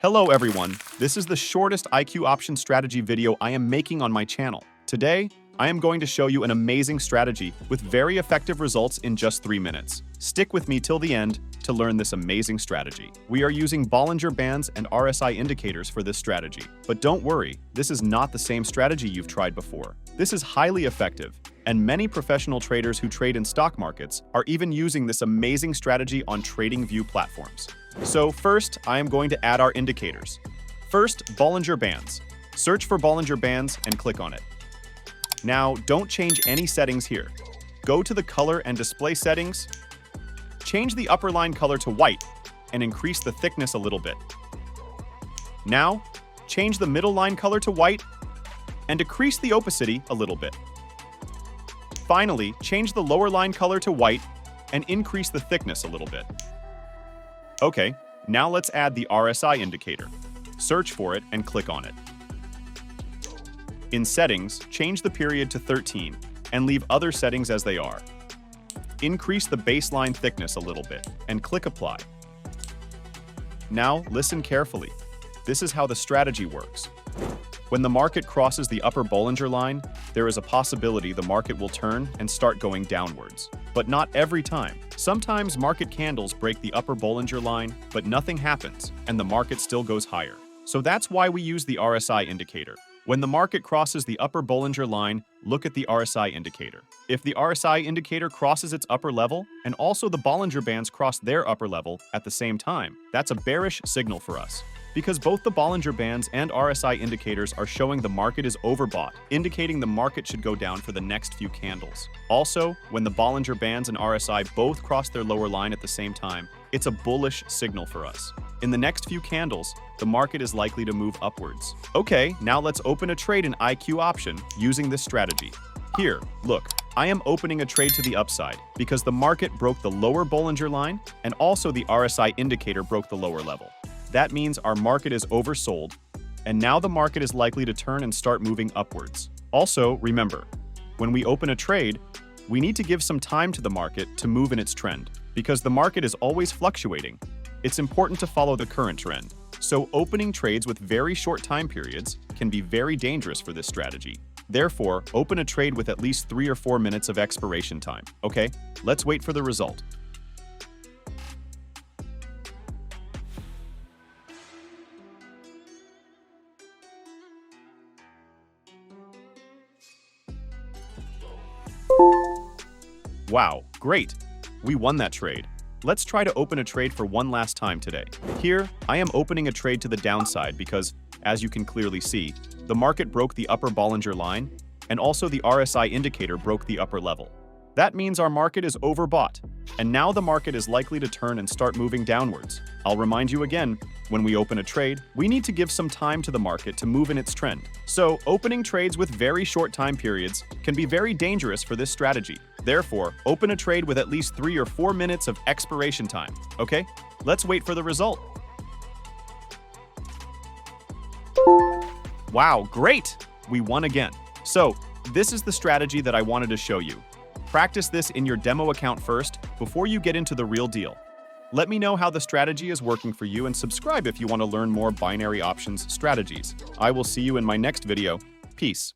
Hello everyone, this is the shortest IQ option strategy video I am making on my channel. Today, I am going to show you an amazing strategy with very effective results in just 3 minutes. Stick with me till the end to learn this amazing strategy. We are using Bollinger Bands and RSI indicators for this strategy. But don't worry, this is not the same strategy you've tried before. This is highly effective, and many professional traders who trade in stock markets are even using this amazing strategy on TradingView platforms. So first, I am going to add our indicators. First, Bollinger Bands. Search for Bollinger Bands and click on it. Now, don't change any settings here. Go to the color and display settings. Change the upper line color to white and increase the thickness a little bit. Now, change the middle line color to white and decrease the opacity a little bit. Finally, change the lower line color to white and increase the thickness a little bit. Okay, now let's add the RSI indicator. Search for it and click on it. In Settings, change the period to 13 and leave other settings as they are. Increase the baseline thickness a little bit and click Apply. Now, listen carefully. This is how the strategy works. When the market crosses the upper Bollinger line, there is a possibility the market will turn and start going downwards. But not every time. Sometimes market candles break the upper Bollinger line, but nothing happens, and the market still goes higher. So that's why we use the RSI indicator. When the market crosses the upper Bollinger line, look at the RSI indicator. If the RSI indicator crosses its upper level, and also the Bollinger Bands cross their upper level at the same time, that's a bearish signal for us. Because both the Bollinger Bands and RSI indicators are showing the market is overbought, indicating the market should go down for the next few candles. Also, when the Bollinger Bands and RSI both cross their lower line at the same time, it's a bullish signal for us. In the next few candles, the market is likely to move upwards. Okay, now let's open a trade in IQ option using this strategy. Here, look, I am opening a trade to the upside because the market broke the lower Bollinger line and also the RSI indicator broke the lower level. That means our market is oversold, and now the market is likely to turn and start moving upwards. Also, remember, when we open a trade, we need to give some time to the market to move in its trend. Because the market is always fluctuating, it's important to follow the current trend. So opening trades with very short time periods can be very dangerous for this strategy. Therefore, open a trade with at least 3 or 4 minutes of expiration time. Okay, let's wait for the result. Wow, great! We won that trade. Let's try to open a trade for one last time today. Here, I am opening a trade to the downside because, as you can clearly see, the market broke the upper Bollinger line, and also the RSI indicator broke the upper level. That means our market is overbought, and now the market is likely to turn and start moving downwards. I'll remind you again, when we open a trade, we need to give some time to the market to move in its trend. So, opening trades with very short time periods can be very dangerous for this strategy. Therefore, open a trade with at least 3 or 4 minutes of expiration time. Okay, let's wait for the result. Wow, great! We won again. So, this is the strategy that I wanted to show you. Practice this in your demo account first before you get into the real deal. Let me know how the strategy is working for you and subscribe if you want to learn more binary options strategies. I will see you in my next video. Peace.